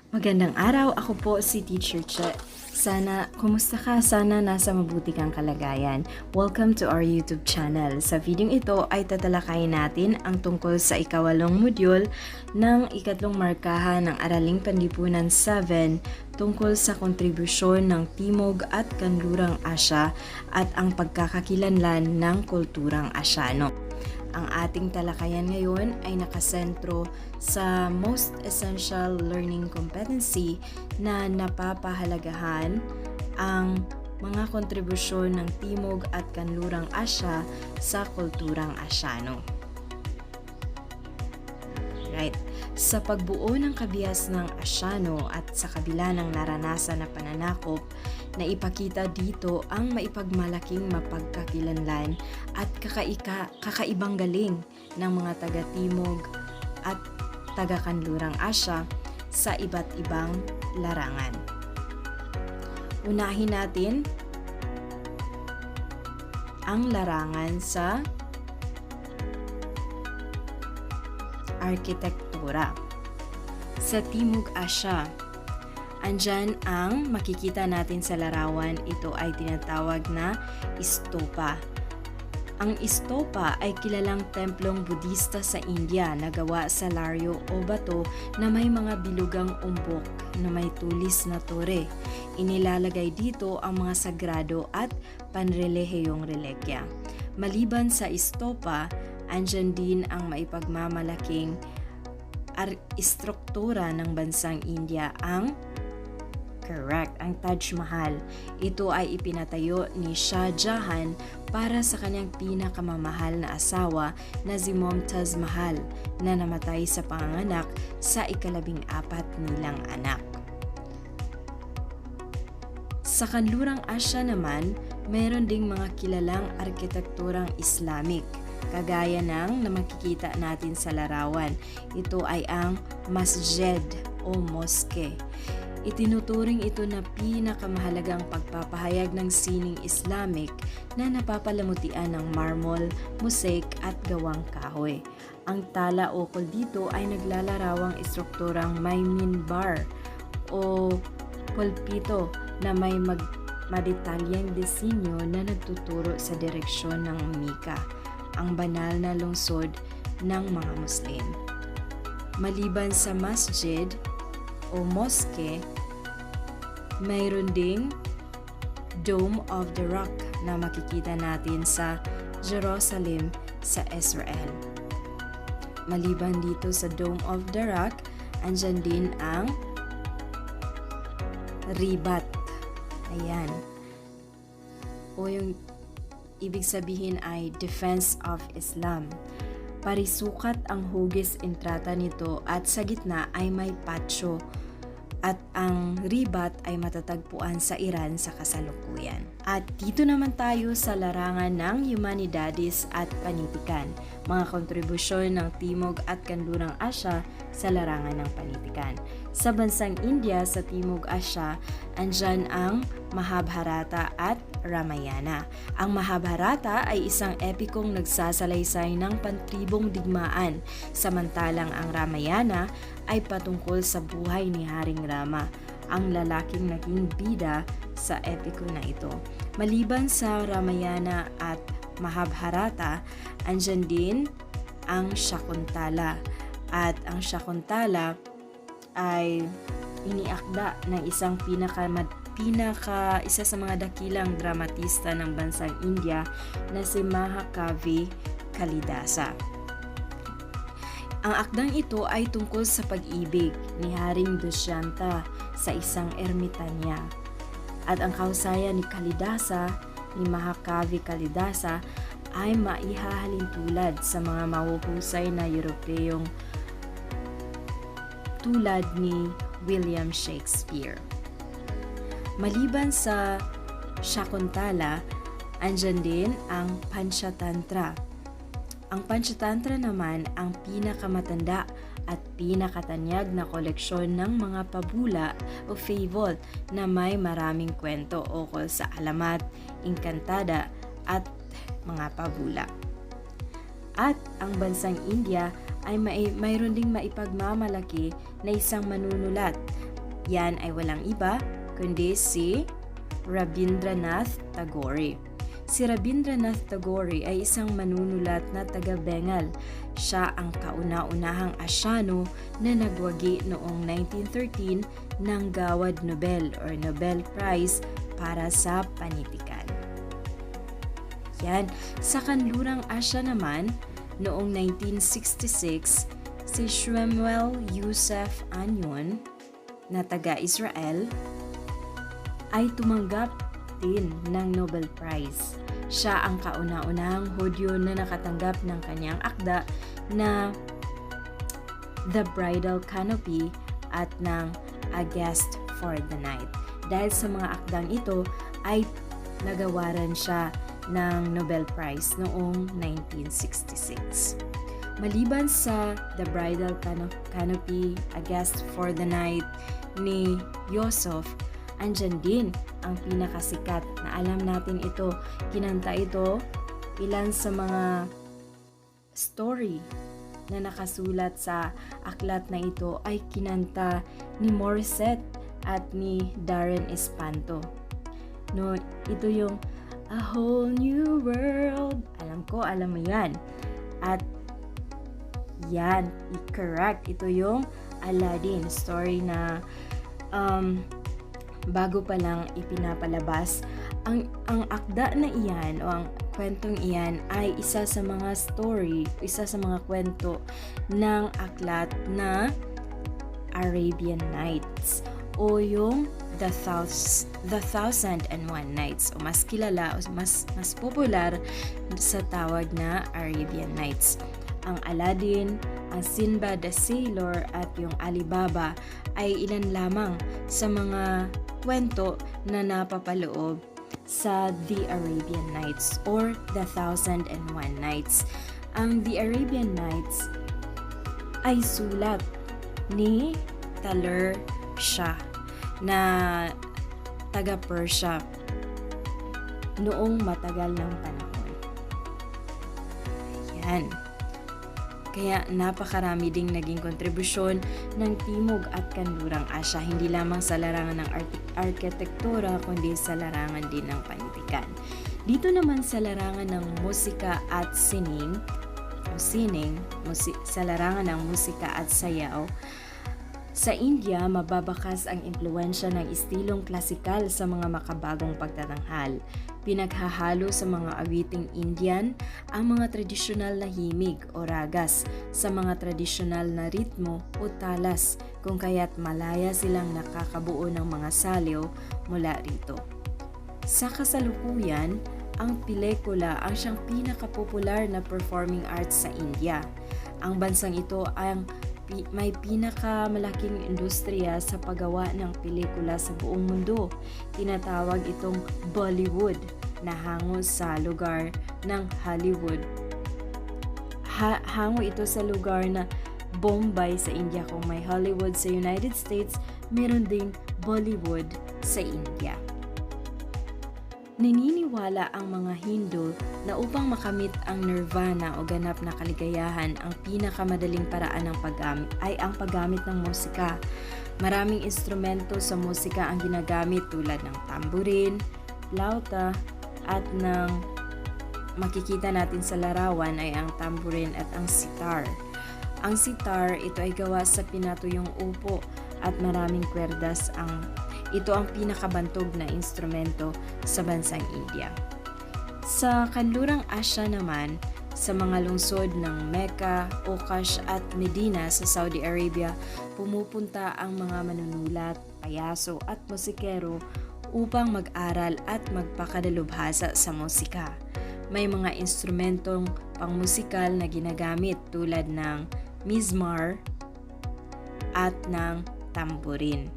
Magandang araw, ako po si Teacher Che. Kumusta ka? Sana nasa mabuti kang kalagayan. Welcome to our YouTube channel. Sa video ito ay tatalakayin natin ang tungkol sa ikawalong modyul ng ikatlong markahan ng Araling Panlipunan 7 tungkol sa kontribusyon ng Timog at Kanlurang Asya at ang pagkakakilanlan ng Kulturang Asyano. Ang ating talakayan ngayon ay nakasentro sa most essential learning competency na napapahalagahan ang mga kontribusyon ng Timog at Kanlurang Asya sa Kulturang Asyano. Right. Sa pagbuo ng Kabihasnan ng Asyano at sa kabila ng naranasan na pananakop, na ipakita dito ang maipagmalaking mapagkakilanlan at kakaibang galing ng mga taga-Timog at taga-Kanlurang Asya sa iba't ibang larangan. Unahin natin ang larangan sa arkitektura. Sa Timog Asya, andyan ang makikita natin sa larawan, ito ay tinatawag na stupa. Ang stupa ay kilalang templong Budista sa India na gawa sa laryo o bato na may mga bilugang umbok na may tulis na tore. Inilalagay dito ang mga sagrado at panrelihiyong relikya. Maliban sa stupa, andyan din ang maipagmamalaking istruktura ng bansang India, ang Taj Mahal. Ito ay ipinatayo ni Shah Jahan para sa kanyang pinakamamahal na asawa na si Mumtaz Mahal na namatay sa panganganak sa ika-14 nilang anak. Sa Kanlurang Asya naman, mayroon ding mga kilalang arkitekturang Islamic, kagaya ng na makikita natin sa larawan. Ito ay ang masjid o moske. Itinuturing ito na pinakamahalagang pagpapahayag ng sining Islamic na napapalamutian ng marmol, mosaic at gawang kahoy. Ang tala ukol dito ay naglalarawang istrukturang may minbar o pulpito na may madetalyeng disenyo na nagtuturo sa direksyon ng Mika, ang banal na lungsod ng mga Muslim. Maliban sa masjid o mosque, mayroon ding Dome of the Rock na makikita natin sa Jerusalem sa Israel. Maliban dito sa Dome of the Rock, andyan din ang ribat. Ayan. O yung ibig sabihin ay Defense of Islam. Parisukat ang hugis entrata nito at sa gitna ay may patio at ang ribat ay matatagpuan sa Iran sa kasalukuyan. At dito naman tayo sa larangan ng Humanidades at Panitikan, mga kontribusyon ng Timog at Kanlurang Asya sa larangan ng panitikan. Sa bansang India, sa Timog Asya, andyan ang Mahabharata at Ramayana. Ang Mahabharata ay isang epikong nagsasalaysay ng pantribong digmaan, samantalang ang Ramayana ay patungkol sa buhay ni Haring Rama, ang lalaking naging bida sa epiko na ito. Maliban sa Ramayana at Mahabharata, andyan din ang Shakuntala. At ang Shakuntala ay iniakda ng isa sa mga dakilang dramatista ng bansang India na si Mahakavi Kalidasa. Ang akdang ito ay tungkol sa pag-ibig ni Haring Dushyanta sa isang ermitanya. At ang kahusayan ni Kalidasa, ni Mahakavi Kalidasa, ay maihahalin tulad sa mga mahuhusay na Europeyong tulad ni William Shakespeare. Maliban sa Shakuntala, andyan din ang Panchatantra. Ang Panchatantra naman ang pinakamatanda at pinakatanyag na koleksyon ng mga pabula o fable na may maraming kwento ukol sa alamat, engkantada at mga pabula. At ang bansang India ay mayroon ding maipagmamalaki na isang manunulat Yan ay walang iba kundi si Rabindranath Tagore. Si Rabindranath Tagore ay isang manunulat na taga-Bengal. Siya ang kauna-unahang Asyano na nagwagi noong 1913 ng Gawad Nobel or Nobel Prize para sa panitikan. Yan. Sa Kanlurang Asya naman, noong 1966, si Shmuel Yosef Anion na taga-Israel ay tumanggap din ng Nobel Prize. Siya ang kauna-unahang Hudyo na nakatanggap ng kanyang akda na The Bridal Canopy at ng A Guest for the Night. Dahil sa mga akdang ito ay nagawaran siya ng Nobel Prize noong 1966. Maliban sa The Bridal Canopy, A Guest for the Night ni Yosef, andyan din ang pinakasikat na alam natin ito. Kinanta ito, ilan sa mga story na nakasulat sa aklat na ito ay kinanta ni Morissette at ni Darren Espanto. No, ito yung A Whole New World. Alam mo yan. At yan, correct. Ito yung Aladdin story na bago pa lang ipinapalabas. Ang akda na iyan o ang kwentong iyan ay isa sa mga kwento ng aklat na Arabian Nights o yung The 1001 Nights o mas kilala o mas popular sa tawag na Arabian Nights. Ang Aladdin, ang Sinbad the Sailor at yung Alibaba ay ilan lamang sa mga kwento na napapaloob sa The Arabian Nights or The 1001 Nights. Ang The Arabian Nights ay sulat ni Taler Shah na taga-Persia noong matagal ng panahon. Ayan. Kaya napakarami ding naging kontribusyon ng Timog at Kanlurang Asya, hindi lamang sa larangan ng arkitektura kundi sa larangan din ng panitikan. Dito naman sa larangan ng musika at sa larangan ng musika at sayaw, sa India, mababakas ang impluwensya ng istilong klasikal sa mga makabagong pagtatanghal. Pinaghahalo sa mga awiting Indian ang mga tradisyonal na himig o ragas sa mga tradisyonal na ritmo o talas, kung kaya't malaya silang nakakabuo ng mga saliw mula rito. Sa kasalukuyan, ang pelikula ang siyang pinakapopular na performing arts sa India. Ang bansang ito ang may pinakamalaking industriya sa paggawa ng pelikula sa buong mundo. Tinatawag itong Bollywood na hango sa lugar ng Hollywood. Hango ito sa lugar na Bombay sa India. Kung may Hollywood sa United States, meron ding Bollywood sa India. Naniniwala ang mga Hindu na upang makamit ang nirvana o ganap na kaligayahan, ang pinakamadaling paraan ay ang paggamit ng musika. Maraming instrumento sa musika ang ginagamit tulad ng tamborin, flauta, at ng makikita natin sa larawan ay ang tamborin at ang sitar. Ang sitar, ito ay gawa sa pinatuyong upo at maraming kwerdas. Ito ang pinakabantog na instrumento sa bansang India. Sa Kanlurang Asya naman, sa mga lungsod ng Mecca, Okash at Medina sa Saudi Arabia, pumupunta ang mga manunulat, payaso at musikero upang mag-aral at magpakadalubhasa sa musika. May mga instrumentong pangmusikal na ginagamit tulad ng mizmar at ng tamborin.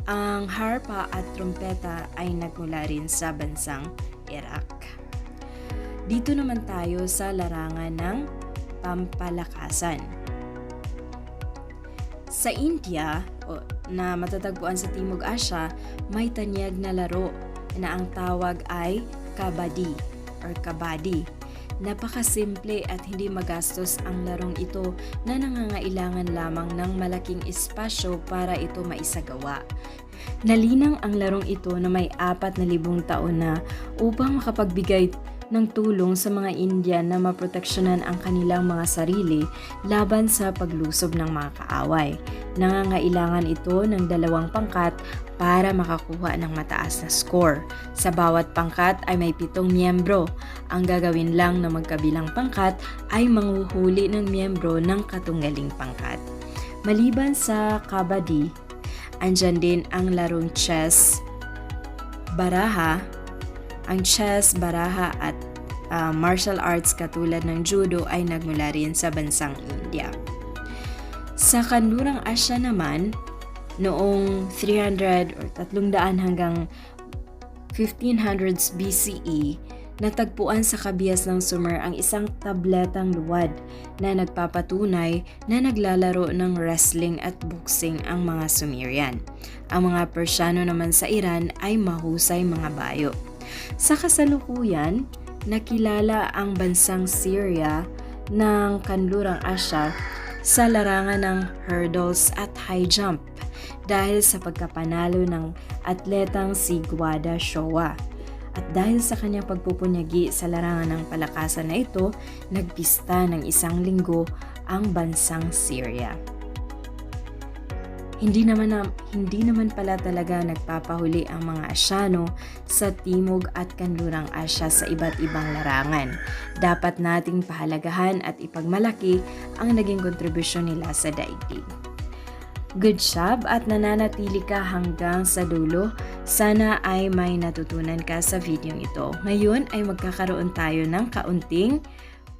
Ang harpa at trumpeta ay nagmula rin sa bansang Iraq. Dito naman tayo sa larangan ng pampalakasan. Sa India, na matatagpuan sa Timog Asya, may tanyag na laro na ang tawag ay kabaddi or kabaddi. Napakasimple at hindi magastos ang larong ito na nangangailangan lamang ng malaking espasyo para ito maisagawa. Nalinang ang larong ito na may 4,000 taon na upang makapagbigay ng tulong sa mga Indian na maproteksyonan ang kanilang mga sarili laban sa paglusob ng mga kaaway. Nangangailangan ito ng 2 pangkat para makakuha ng mataas na score. Sa bawat pangkat ay may 7 miyembro. Ang gagawin lang ng magkabilang pangkat ay manghuhuli ng miyembro ng katunggaling pangkat. Maliban sa kabaddi, andyan din ang larong chess, baraha. Ang chess, baraha at martial arts katulad ng judo ay nagmula rin sa bansang India. Sa Kanlurang Asya naman, noong 300 or 300 hanggang 1500s BCE, natagpuan sa Kabihasnan Sumer ang isang tabletang luwad na nagpapatunay na naglalaro ng wrestling at boxing ang mga Sumerian. Ang mga Persyano naman sa Iran ay mahusay mga bayo. Sa kasalukuyan, nakilala ang bansang Syria ng Kanlurang Asya sa larangan ng hurdles at high jump dahil sa pagkapanalo ng atletang si Gwada Showa. At dahil sa kanyang pagpupunyagi sa larangan ng palakasan na ito, nagpista ng 1 linggo ang bansang Syria. Hindi naman pala talaga nagpapahuli ang mga Asyano sa Timog at Kanlurang Asya sa iba't ibang larangan. Dapat nating pahalagahan at ipagmalaki ang naging kontribusyon nila sa daigdig. Good job at nananatili ka hanggang sa dulo. Sana ay may natutunan ka sa video ito. Ngayon ay magkakaroon tayo ng kaunting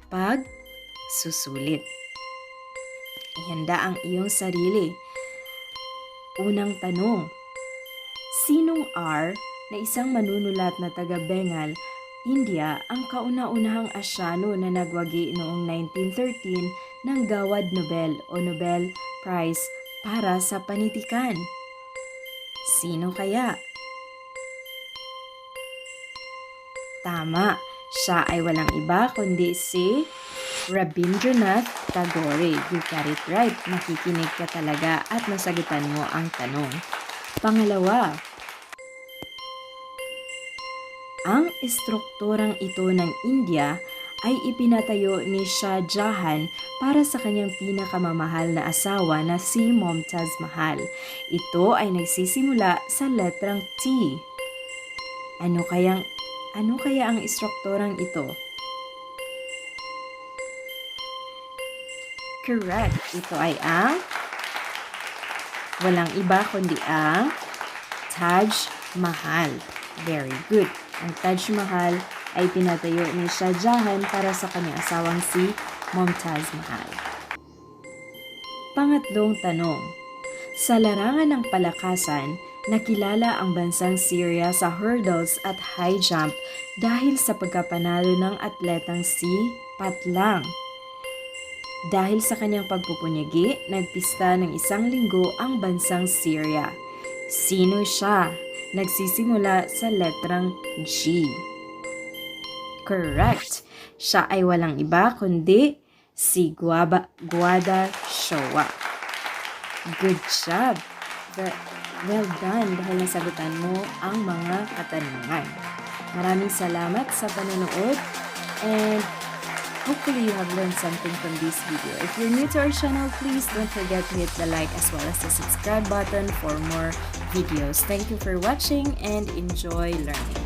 pagsusulit. Ihanda ang iyong sarili. Unang tanong, sinong R na isang manunulat na taga-Bengal, India ang kauna-unahang Asyano na nagwagi noong 1913 ng Gawad Nobel o Nobel Prize para sa panitikan? Sino kaya? Tama, siya ay walang iba kundi si Rabindranath Tagore. You got it right. Makikinig ka talaga at nasagutan mo ang tanong. Pangalawa, ang estrukturang ito ng India ay ipinatayo ni Shah Jahan para sa kanyang pinakamamahal na asawa na si Mumtaz Mahal. Ito ay nagsisimula sa letrang T. Ano kaya ang estrukturang ito? Correct. Ito ay ang walang iba kundi ang Taj Mahal. Very good. Ang Taj Mahal ay pinatayo ni Shah Jahan para sa kanyang asawang si Mumtaz Mahal. Pangatlong tanong. Sa larangan ng palakasan, nakilala ang bansang Syria sa hurdles at high jump dahil sa pagkapanalo ng atletang si Patlang. Dahil sa kanyang pagpupunyagi, nagpista ng 1 linggo ang bansang Syria. Sino siya? Nagsisimula sa letrang G. Correct. Siya ay walang iba kundi si Gwada Showa. Good job. Well done dahil nasagutan mo ang mga katanungan. Maraming salamat sa panonood and hopefully you have learned something from this video. If you're new to our channel, please don't forget to hit the like as well as the subscribe button for more videos. Thank you for watching and enjoy learning.